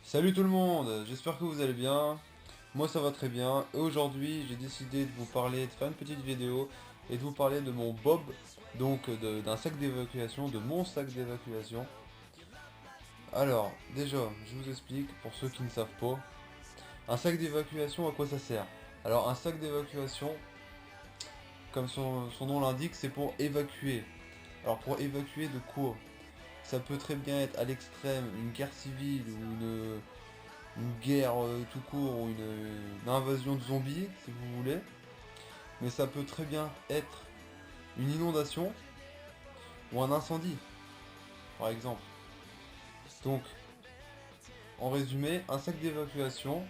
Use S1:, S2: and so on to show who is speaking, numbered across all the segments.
S1: Salut tout le monde, j'espère que vous allez bien. Moi ça va très bien. Et aujourd'hui j'ai décidé de vous parler, de faire une petite vidéo et de vous parler de mon bob, donc d'un sac d'évacuation, de mon sac d'évacuation. Alors déjà, je vous explique pour ceux qui ne savent pas. Un sac d'évacuation, à quoi ça sert? Alors un sac d'évacuation, comme son nom l'indique, c'est pour évacuer. Alors pour évacuer de quoi? Ça peut très bien être à l'extrême une guerre civile ou une guerre tout court ou une invasion de zombies, si vous voulez. Mais ça peut très bien être une inondation ou un incendie, par exemple. Donc, en résumé, un sac d'évacuation,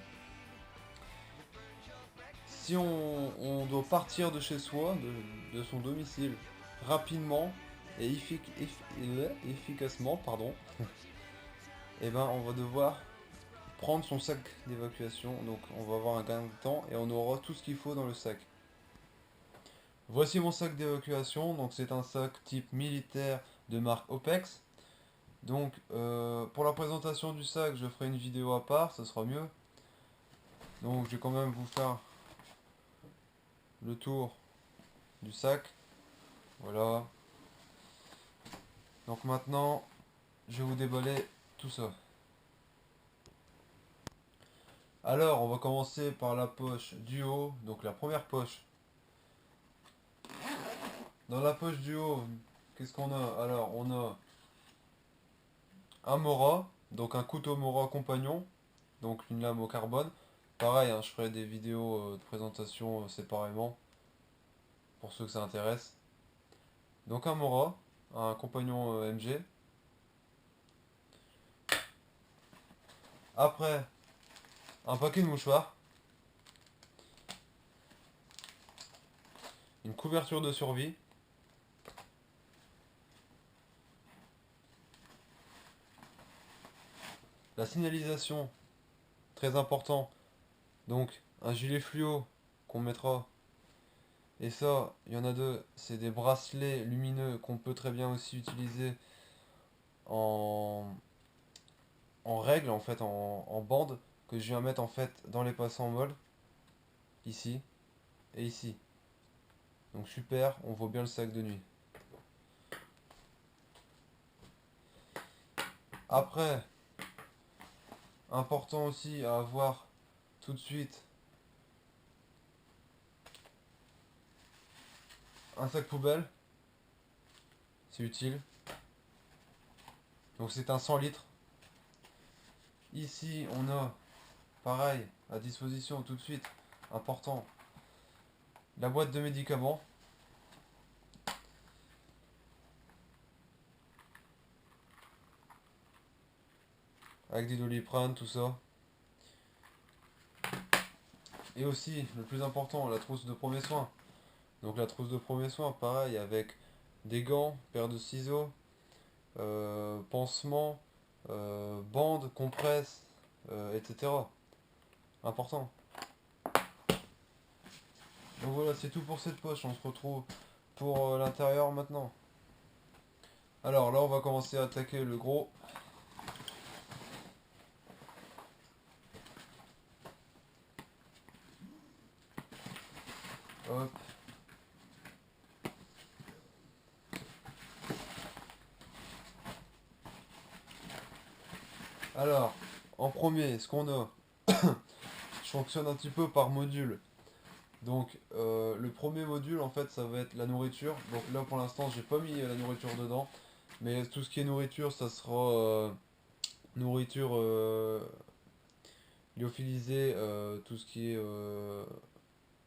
S1: si on doit partir de chez soi, de son domicile, rapidement et efficacement, pardon, et ben on va devoir prendre son sac d'évacuation. Donc on va avoir un gain de temps et on aura tout ce qu'il faut dans le sac. Voici mon sac d'évacuation, donc c'est un sac type militaire de marque OPEX. Donc pour la présentation du sac, je ferai une vidéo à part, ça sera mieux. Donc je vais quand même vous faire le tour du sac. Voilà. Donc maintenant, je vais vous déballer tout ça. Alors, on va commencer par la poche du haut, donc la première poche. Dans la poche du haut, qu'est-ce qu'on a? Alors, on a un Mora, donc un couteau Mora compagnon, donc une lame au carbone. Pareil, hein, je ferai des vidéos de présentation séparément pour ceux que ça intéresse. Donc un Mora, un compagnon MG. Après, un paquet de mouchoirs, une couverture de survie, la signalisation, très important. Donc un gilet fluo qu'on mettra. Et ça, il y en a deux, c'est des bracelets lumineux qu'on peut très bien aussi utiliser en, en règle, en fait, en bande, que je viens mettre en fait dans les passants molles, ici et ici. Donc super, on voit bien le sac de nuit. Après, important aussi à avoir tout de suite, un sac poubelle, c'est utile. Donc c'est un 100 litres. Ici, on a, pareil, à disposition tout de suite, important, la boîte de médicaments. Avec des Doliprane, tout ça. Et aussi, le plus important, la trousse de premiers soins. Donc la trousse de premiers soins, pareil, avec des gants, paire de ciseaux, pansements, bandes, compresses, etc. Important. Donc voilà, c'est tout pour cette poche. On se retrouve pour l'intérieur maintenant. Alors là, on va commencer à attaquer le gros. Hop. Alors, en premier, ce qu'on a, je fonctionne un petit peu par module. Donc le premier module en fait ça va être la nourriture. Donc là pour l'instant j'ai pas mis la nourriture dedans. Mais tout ce qui est nourriture ça sera nourriture lyophilisée, tout ce qui est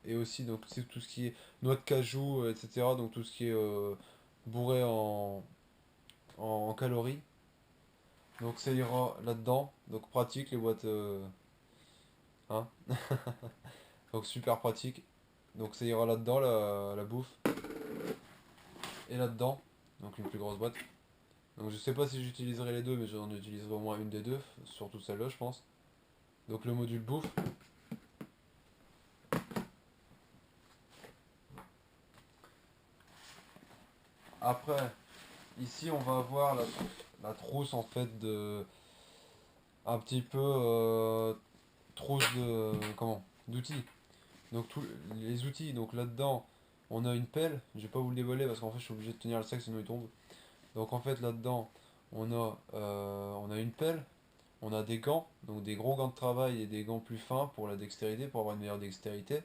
S1: et aussi donc c'est tout ce qui est noix de cajou, etc. Donc tout ce qui est bourré en calories. Donc ça ira là-dedans. Donc pratique les boîtes hein. Donc super pratique. Donc ça ira là-dedans la bouffe. Et là-dedans. Donc une plus grosse boîte. Donc je sais pas si j'utiliserai les deux, mais j'en utiliserai au moins une des deux, surtout celle-là je pense. Donc le module bouffe. Après, ici on va avoir la trousse en fait un petit peu trop de comment d'outils. Donc tous les outils, donc là-dedans, on a une pelle. Je vais pas vous le dévoiler parce qu'en fait, je suis obligé de tenir le sac sinon il tombe. Donc en fait, là-dedans, on a une pelle, on a des gants, donc des gros gants de travail et des gants plus fins pour la dextérité, pour avoir une meilleure dextérité,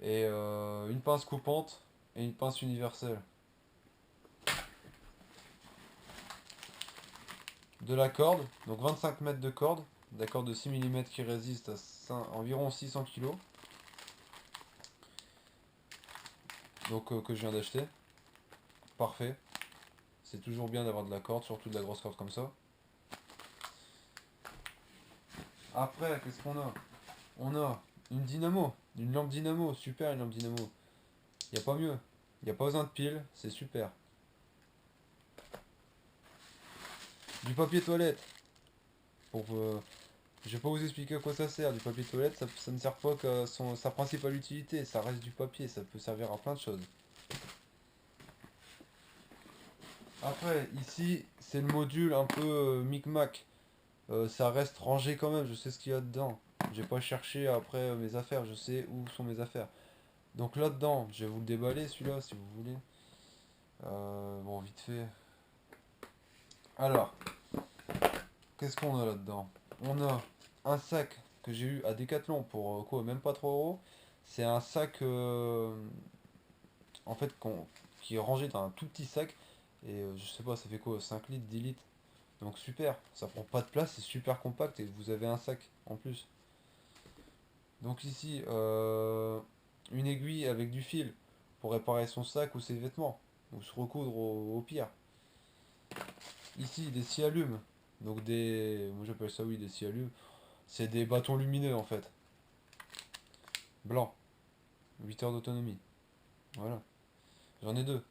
S1: et une pince coupante et une pince universelle. De la corde, donc 25 mètres de corde, d'accord, de 6 mm qui résiste à environ 600 kg, donc que je viens d'acheter. Parfait. C'est toujours bien d'avoir de la corde, surtout de la grosse corde comme ça. Après, qu'est-ce qu'on a? On a une dynamo, une lampe dynamo, super une lampe dynamo. Y a pas mieux. Y a pas besoin de pile, c'est super. Du papier toilette. Pour, je vais pas vous expliquer à quoi ça sert. Du papier toilette, ça ne sert pas qu'à sa principale utilité. Ça reste du papier, ça peut servir à plein de choses. Après, ici, c'est le module un peu micmac. Ça reste rangé quand même, je sais ce qu'il y a dedans. J'ai pas cherché après mes affaires, je sais où sont mes affaires. Donc là-dedans, je vais vous le déballer celui-là si vous voulez. Bon, vite fait. Alors, qu'est-ce qu'on a là-dedans? On a un sac que j'ai eu à Decathlon pour quoi? Même pas 3 euros. C'est un sac en fait qui est rangé dans un tout petit sac. Et je sais pas, ça fait quoi? 5 litres, 10 litres. Donc super, ça prend pas de place, c'est super compact et vous avez un sac en plus. Donc ici, une aiguille avec du fil pour réparer son sac ou ses vêtements, ou se recoudre au pire. Ici, des scie allumes, donc moi j'appelle ça oui des scie allumes, c'est des bâtons lumineux en fait, blancs, 8 heures d'autonomie, voilà, j'en ai deux.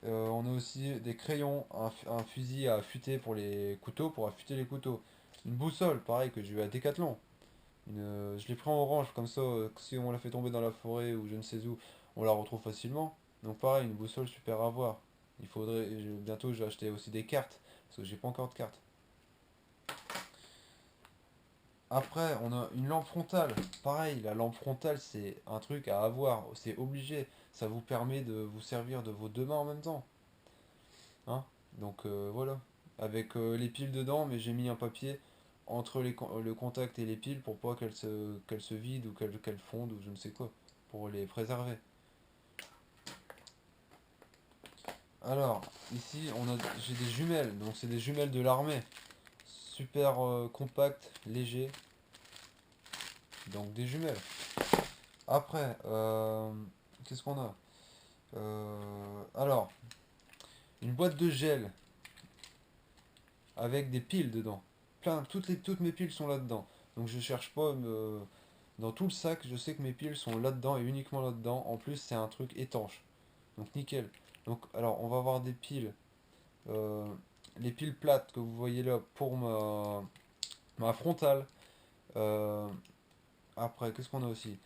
S1: On a aussi des crayons, un fusil à affûter pour les couteaux, pour affûter les couteaux. Une boussole, pareil, que j'ai eu à Decathlon. Je l'ai pris en orange, comme ça, si on la fait tomber dans la forêt ou je ne sais où, on la retrouve facilement. Donc pareil, une boussole super à voir. Bientôt je vais acheter aussi des cartes, parce que j'ai pas encore de cartes. Après, on a une lampe frontale. Pareil, la lampe frontale, c'est un truc à avoir, c'est obligé. Ça vous permet de vous servir de vos deux mains en même temps. Hein. Donc voilà. Avec les piles dedans, mais j'ai mis un papier entre le contact et les piles pour pas qu'elles se vident ou qu'elles fondent ou je ne sais quoi. Pour les préserver. Alors, ici, j'ai des jumelles. Donc c'est des jumelles de l'armée. Super compact, léger. Donc des jumelles. Après, qu'est-ce qu'on a? Alors, une boîte de gel avec des piles dedans. Toutes mes piles sont là-dedans. Donc je cherche pas dans tout le sac, je sais que mes piles sont là-dedans et uniquement là-dedans. En plus, c'est un truc étanche. Donc nickel. Donc alors, on va avoir des piles. euh, les piles plates que vous voyez là pour ma frontale. Euh, Après, qu'est-ce qu'on a aussi?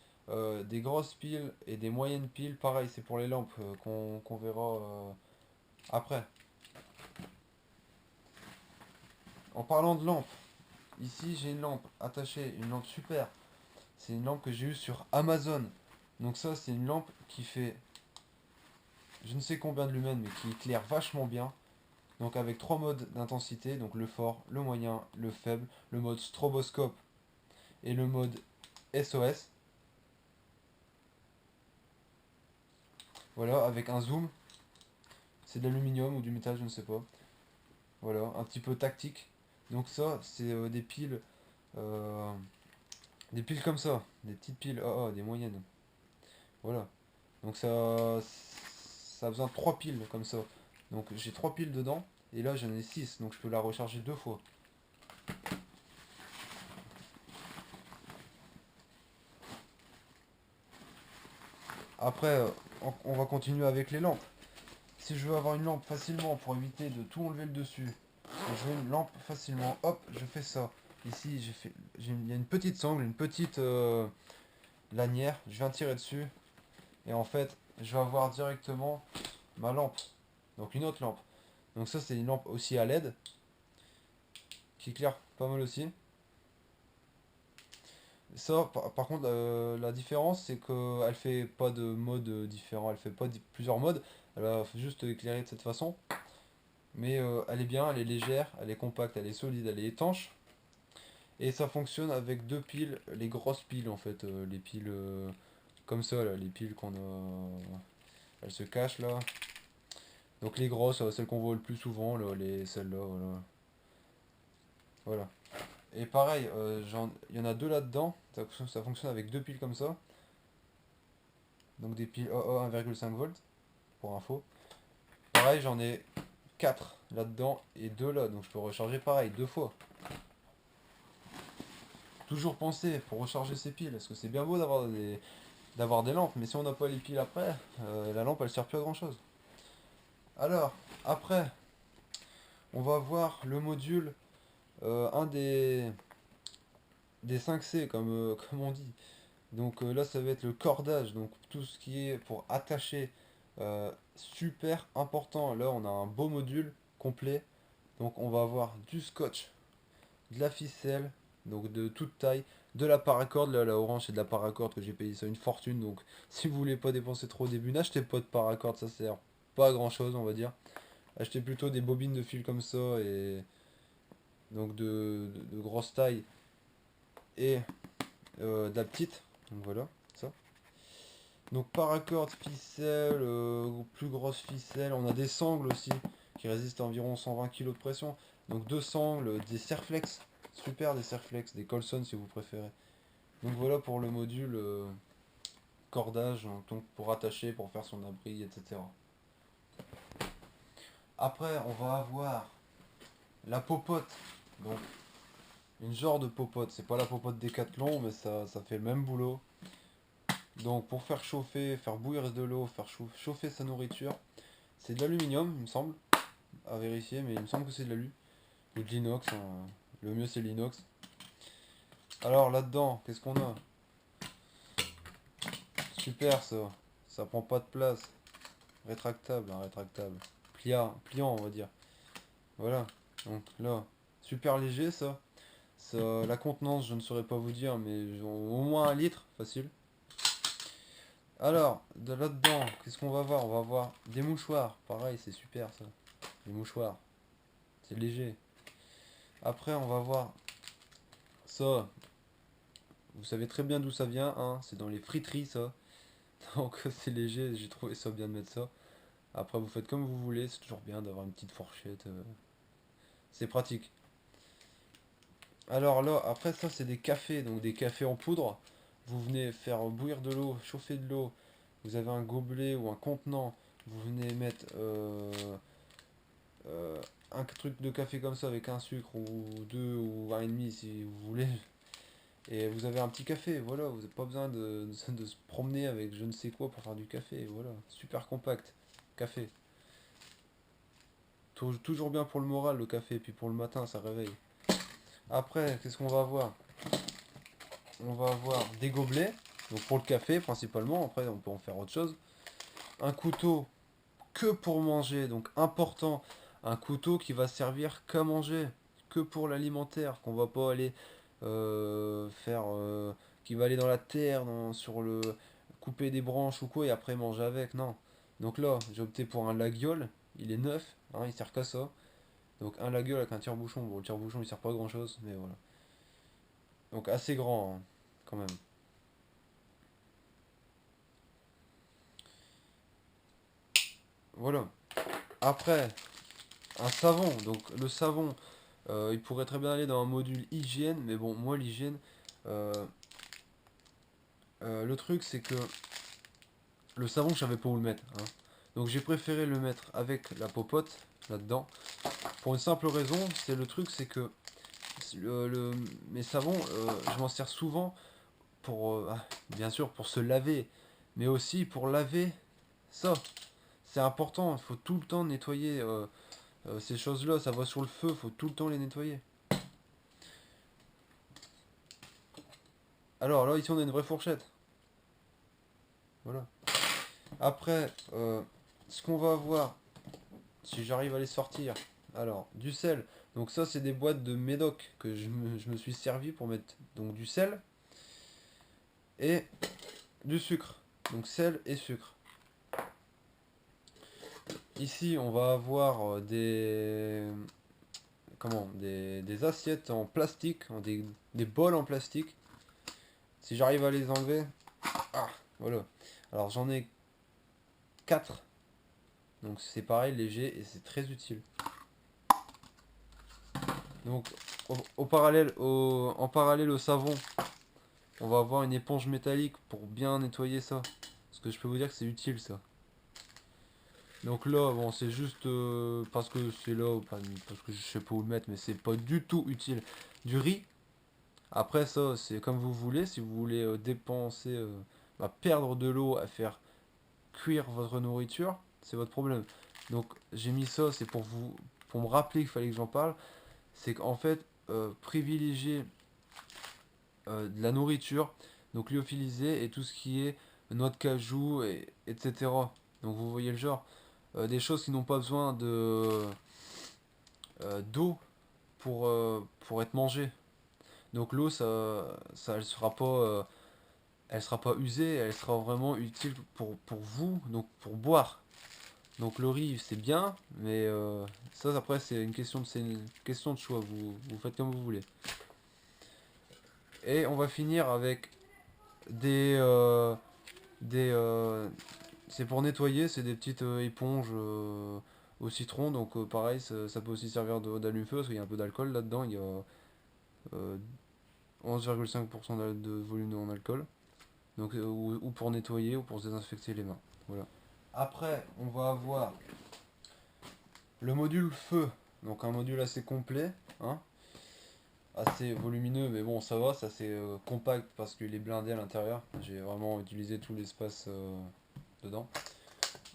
S1: Des grosses piles et des moyennes piles. Pareil, c'est pour les lampes qu'on verra après. En parlant de lampes, ici j'ai une lampe attachée, une lampe super. C'est une lampe que j'ai eue sur Amazon. Donc ça, c'est une lampe qui fait je ne sais combien de lumens, mais qui éclaire vachement bien. Donc avec trois modes d'intensité, donc le fort, le moyen, le faible, le mode stroboscope et le mode SOS. Voilà, avec un zoom, c'est de l'aluminium ou du métal, je ne sais pas. Voilà, un petit peu tactique. Donc ça, c'est euh, des piles comme ça, des petites piles AA, des moyennes. Voilà. Donc ça a besoin de 3 piles comme ça. Donc j'ai 3 piles dedans, et là j'en ai 6 donc je peux la recharger deux fois. Après, on va continuer avec les lampes. Si je veux avoir une lampe facilement pour éviter de tout enlever le dessus, et je veux une lampe facilement, hop, je fais ça. Ici, il y a une petite sangle, une petite lanière, je viens tirer dessus, et en fait, je vais avoir directement ma lampe. Donc une autre lampe. Donc ça, c'est une lampe aussi à LED. qui éclaire pas mal aussi. Ça, par contre, la différence, c'est qu'elle fait pas de mode différent, elle fait pas plusieurs modes, elle va juste éclairer de cette façon. Mais elle est bien, elle est légère, elle est compacte, elle est solide, elle est étanche. Et ça fonctionne avec deux piles, les grosses piles en fait, les piles comme ça, là, les piles qu'on a. Elles se cachent là. Donc les grosses, celles qu'on voit le plus souvent, là, celles-là, voilà. Voilà. Et pareil, il y en a deux là-dedans, ça fonctionne avec deux piles comme ça. Donc des piles AA 1,5 volts, pour info. Pareil, j'en ai 4 là-dedans et 2 là, donc je peux recharger pareil, deux fois. Toujours penser pour recharger ses piles, parce que c'est bien beau d'avoir des lampes, mais si on n'a pas les piles après, la lampe elle sert plus à grand chose. Alors, après, on va voir le module, un des 5C comme on dit. Donc là ça va être le cordage, donc tout ce qui est pour attacher, super important. Là on a un beau module complet, donc on va avoir du scotch, de la ficelle, donc de toute taille, de la paracorde, là la orange c'est de la paracorde que j'ai payé ça une fortune, donc si vous voulez pas dépenser trop au début, n'achetez pas de paracorde, ça sert pas à grand chose on va dire. Achetez plutôt des bobines de fil comme ça, et donc de grosse taille et de la petite, donc voilà, ça. Donc paracorde, ficelle, plus grosse ficelle, on a des sangles aussi qui résistent à environ 120 kg de pression. Donc deux sangles, des serflex, super des serflex, des Colson si vous préférez. Donc voilà pour le module cordage, hein, donc pour attacher, pour faire son abri, etc. Après on va avoir la popote, donc une genre de popote, c'est pas la popote Décathlon mais ça fait le même boulot. Donc pour faire chauffer, faire bouillir de l'eau, faire chauffer sa nourriture, c'est de l'aluminium il me semble, à vérifier, mais il me semble que c'est de l'alu. Ou de l'inox, hein. Le mieux c'est l'inox. Alors là-dedans, qu'est-ce qu'on a? Super ça. Ça prend pas de place. Rétractable, hein, rétractable. Pliant, on va dire. Voilà. Donc là, super léger ça. La contenance, je ne saurais pas vous dire, mais au moins 1 litre, facile. Alors, de là-dedans, qu'est-ce qu'on va voir? On va voir des mouchoirs. Pareil, c'est super ça. Des mouchoirs. C'est léger. Après, on va voir ça. Vous savez très bien d'où ça vient, hein. C'est dans les friteries ça. Donc c'est léger, j'ai trouvé ça bien de mettre ça. Après vous faites comme vous voulez, c'est toujours bien d'avoir une petite fourchette. C'est pratique. Alors là, après ça c'est des cafés, donc des cafés en poudre. Vous venez faire bouillir de l'eau, chauffer de l'eau. Vous avez un gobelet ou un contenant. Vous venez mettre un truc de café comme ça avec un sucre ou deux ou un et demi si vous voulez. Et vous avez un petit café, voilà, vous n'avez pas besoin de se promener avec je ne sais quoi pour faire du café, voilà, super compact, café. Toujours bien pour le moral le café, puis pour le matin ça réveille. Après, qu'est-ce qu'on va avoir? On va avoir des gobelets, donc pour le café principalement, après on peut en faire autre chose. Un couteau que pour manger, donc important, un couteau qui va servir qu'à manger, que pour l'alimentaire, qu'on va pas aller faire, qui va aller dans la terre, sur le couper des branches ou quoi et après manger avec, non. Donc là, j'ai opté pour un laguiole, il est neuf, hein, il sert qu'à ça. Donc un laguiole avec un tire-bouchon, bon le tire-bouchon il sert pas à grand chose, mais voilà. Donc assez grand, hein, quand même. Voilà. Après, un savon, donc le savon, il pourrait très bien aller dans un module hygiène, mais bon, moi l'hygiène, euh, le truc c'est que le savon je savais pas où le mettre, hein. Donc j'ai préféré le mettre avec la popote là-dedans. Pour une simple raison, c'est le truc c'est que mes savons, je m'en sers souvent pour, bien sûr pour se laver, mais aussi pour laver ça. C'est important, il faut tout le temps nettoyer ces choses-là, ça va sur le feu, il faut tout le temps les nettoyer. Alors là, ici on a une vraie fourchette. Voilà. Après, ce qu'on va avoir, si j'arrive à les sortir, Alors, du sel. Donc ça, c'est des boîtes de médoc que je me suis servi pour mettre donc du sel et du sucre. Donc sel et sucre. Ici, on va avoir des assiettes en plastique, des bols en plastique. Si j'arrive à les enlever, ah, voilà. Alors j'en ai 4. Donc c'est pareil, léger et c'est très utile. Donc en parallèle au savon, on va avoir une éponge métallique pour bien nettoyer ça. Parce que je peux vous dire que c'est utile ça. Donc là, bon, c'est juste parce que c'est là, parce que je sais pas où le mettre, mais c'est pas du tout utile. Du riz, après ça, c'est comme vous voulez. Si vous voulez dépenser, perdre de l'eau à faire cuire votre nourriture, c'est votre problème. Donc j'ai mis ça, c'est pour me rappeler qu'il fallait que j'en parle. C'est qu'en fait, privilégier de la nourriture, donc lyophilisée et tout ce qui est noix de cajou, etc. Donc vous voyez le genre. Des choses qui n'ont pas besoin d'eau pour être mangées. Donc l'eau, elle sera pas usée, elle sera vraiment utile pour vous, donc pour boire. Donc le riz, c'est bien, mais ça après c'est une question de choix. Vous faites comme vous voulez. Et on va finir avec des, euh, des c'est pour nettoyer, c'est des petites éponges au citron. Donc pareil, ça peut aussi servir d'allume-feu parce qu'il y a un peu d'alcool là-dedans. Il y a euh, 11,5% de volume en alcool. Donc ou pour nettoyer ou pour se désinfecter les mains. Voilà. Après, on va avoir le module feu. Donc un module assez complet, hein, assez volumineux, mais bon ça va, ça c'est compact parce qu'il est blindé à l'intérieur. J'ai vraiment utilisé tout l'espace dedans.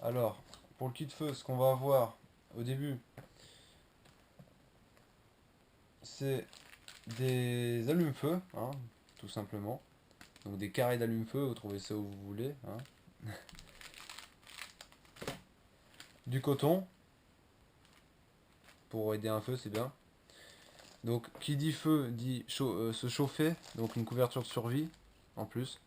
S1: Alors, pour le kit feu, ce qu'on va avoir au début, c'est des allumes-feu, hein, tout simplement. Donc des carrés d'allume-feu, vous trouvez ça où vous voulez, hein. Du coton, pour aider un feu, c'est bien. Donc qui dit feu dit se chauffer, donc une couverture de survie en plus.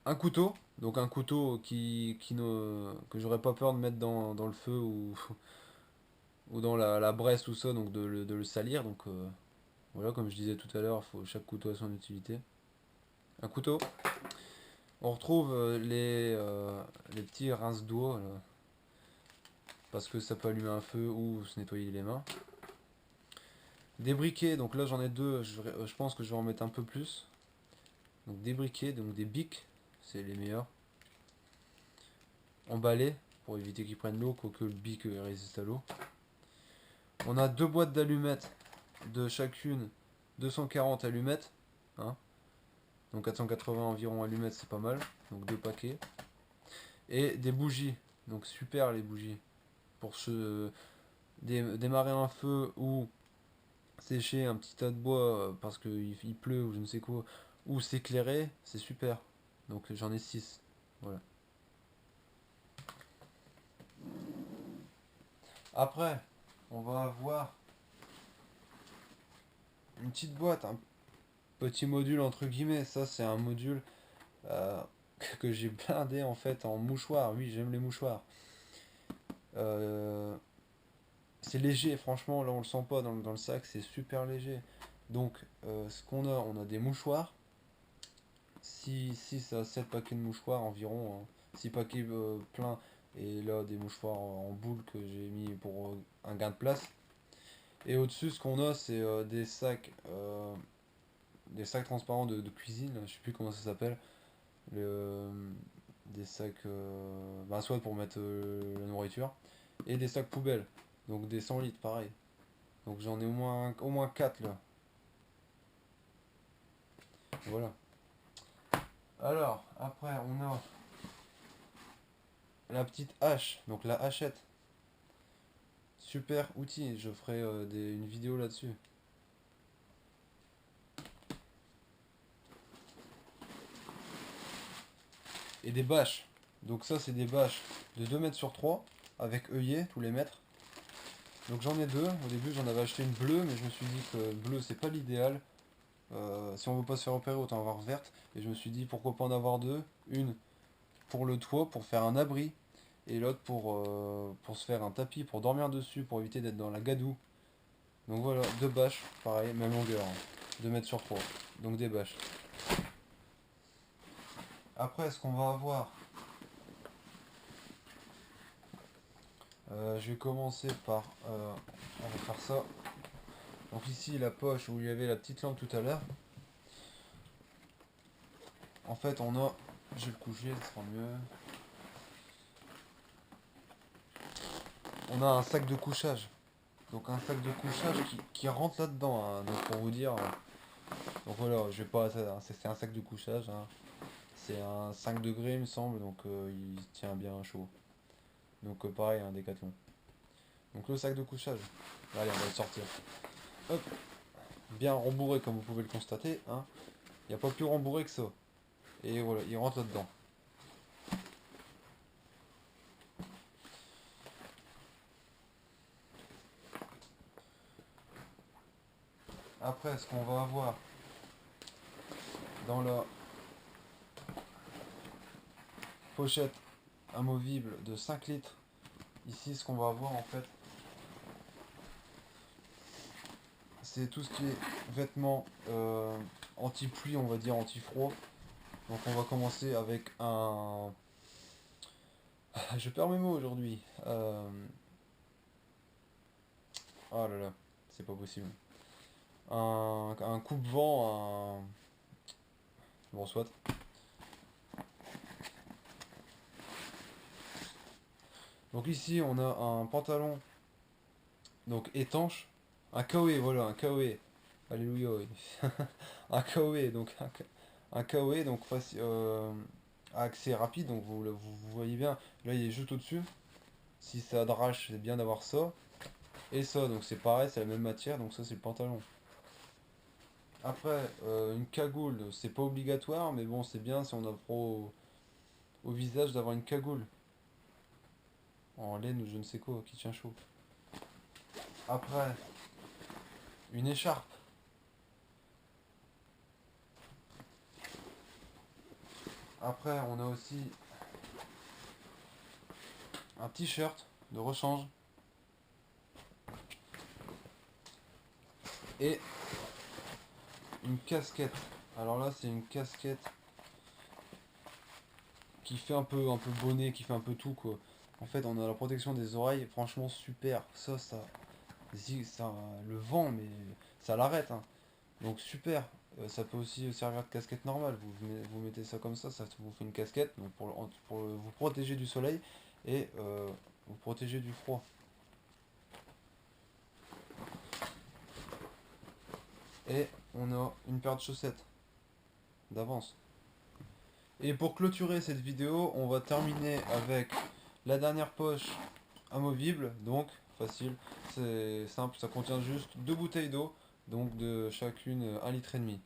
S1: Un couteau, donc un couteau que j'aurais pas peur de mettre dans le feu ou dans la braise, tout ça, donc de le salir. Donc voilà, comme je disais tout à l'heure, chaque couteau a son utilité. Un couteau. On retrouve les petits rince-doigts, là, parce que ça peut allumer un feu ou se nettoyer les mains. Des briquets, donc là j'en ai deux, je pense que je vais en mettre un peu plus. Donc des briquets, donc des bics, c'est les meilleurs. Emballés, pour éviter qu'ils prennent l'eau, quoique le bic résiste à l'eau. On a deux boîtes d'allumettes, de chacune 240 allumettes. Hein, donc 480 environ allumettes, c'est pas mal. Donc deux paquets. Et des bougies, donc super les bougies. Pour démarrer un feu ou sécher un petit tas de bois parce qu'il pleut ou je ne sais quoi, ou s'éclairer, c'est super. Donc j'en ai 6. Voilà. Après, on va avoir une petite boîte, un petit module entre guillemets. Ça, c'est un module euh, que j'ai blindé en fait en mouchoir. Oui, j'aime les mouchoirs. Euh, c'est léger, franchement, là on le sent pas dans le sac, c'est super léger. Donc, ce qu'on a, on a des mouchoirs. 6 à 7 paquets de mouchoirs environ, hein. 6 paquets pleins et là des mouchoirs en boule que j'ai mis pour un gain de place. Et au-dessus ce qu'on a c'est des sacs transparents de cuisine, je sais plus comment ça s'appelle. Le- des sacs soit pour mettre la nourriture et des sacs poubelles. Donc des 100 litres pareil. Donc j'en ai au moins 4 là. Voilà. Alors après on a la petite hache, donc la hachette. Super outil, je ferai une vidéo là-dessus. Et des bâches. Donc ça c'est des bâches de 2 mètres sur 3 avec œillet tous les mètres. Donc j'en ai deux. Au début j'en avais acheté une bleue, mais je me suis dit que bleu c'est pas l'idéal. Si on veut pas se faire repérer, autant avoir verte. Et je me suis dit pourquoi pas en avoir deux. Une pour le toit, pour faire un abri. Et l'autre pour se faire un tapis, pour dormir dessus, pour éviter d'être dans la gadoue. Donc voilà, deux bâches, pareil, même longueur, hein, 2 mètres sur 3. Donc des bâches. Après, ce qu'on va avoir, je vais commencer par, on va faire ça. Donc ici, la poche où il y avait la petite lampe tout à l'heure. En fait, on a, je vais le coucher, ça sera mieux. On a un sac de couchage. Donc un sac de couchage qui rentre là-dedans, hein. Donc pour vous dire, donc voilà, je vais pas, c'est un sac de couchage, hein. C'est un 5 degrés il me semble, donc il tient bien chaud. Donc pareil, un décathlon. Donc le sac de couchage. Allez, on va le sortir. Hop. Bien rembourré comme vous pouvez le constater, hein. Il n'y a pas plus rembourré que ça. Et voilà, il rentre là-dedans. Après, ce qu'on va avoir dans la pochette amovible de 5 litres, ici, ce qu'on va avoir en fait, c'est tout ce qui est vêtements anti-pluie, on va dire anti-froid. Donc on va commencer avec un... Je perds mes mots aujourd'hui. Oh là là, c'est pas possible. Un coupe-vent, un... Bon, soit. Donc ici, on a un pantalon donc étanche. Un KOE, voilà, un KOE. Alléluia, oui. Un KOE, donc un KOE, donc à accès rapide, donc vous voyez bien, là il est juste au-dessus. Si ça drache, c'est bien d'avoir ça. Et ça, donc c'est pareil, c'est la même matière, donc ça c'est le pantalon. Après, une cagoule, c'est pas obligatoire, mais bon, c'est bien si on a au visage d'avoir une cagoule. En laine ou je ne sais quoi, qui tient chaud. Après, une écharpe. Après, on a aussi un t-shirt de rechange. Et une casquette. Alors là, c'est une casquette qui fait un peu bonnet, qui fait un peu tout quoi. En fait, on a la protection des oreilles, franchement super. Ça, le vent, mais ça l'arrête, hein. Donc super. Ça peut aussi servir de casquette normale. Vous mettez ça comme ça vous fait une casquette donc pour vous protéger du soleil et vous protéger du froid. Et on a une paire de chaussettes d'avance. Et pour clôturer cette vidéo, on va terminer avec la dernière poche amovible, donc facile, c'est simple, ça contient juste 2 bouteilles d'eau, donc de chacune 1,5 litre.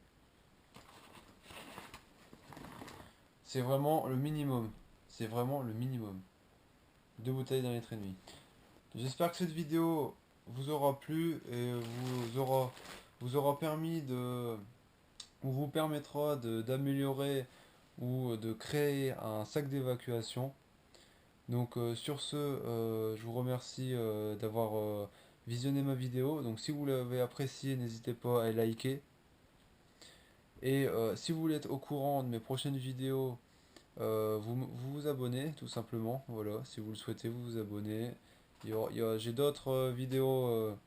S1: C'est vraiment le minimum, c'est vraiment le minimum. 2 bouteilles d'1,5 litre. J'espère que cette vidéo vous aura plu et vous aura permis de, ou vous permettra d'améliorer ou de créer un sac d'évacuation. Donc sur ce, je vous remercie d'avoir visionné ma vidéo. Donc si vous l'avez apprécié, n'hésitez pas à liker. Et si vous voulez être au courant de mes prochaines vidéos, vous abonnez tout simplement. Voilà, si vous le souhaitez, vous vous abonnez. J'ai d'autres vidéos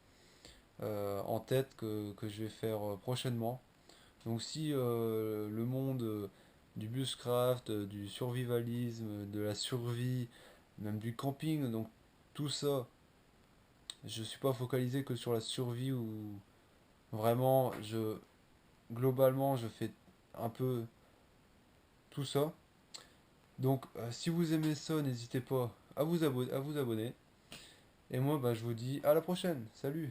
S1: en tête que je vais faire prochainement. Donc si le monde du bushcraft, du survivalisme, de la survie, même du camping, donc tout ça, je suis pas focalisé que sur la survie ou vraiment globalement je fais un peu tout ça. Donc si vous aimez ça, n'hésitez pas à vous abonner. Et moi bah, je vous dis à la prochaine. Salut!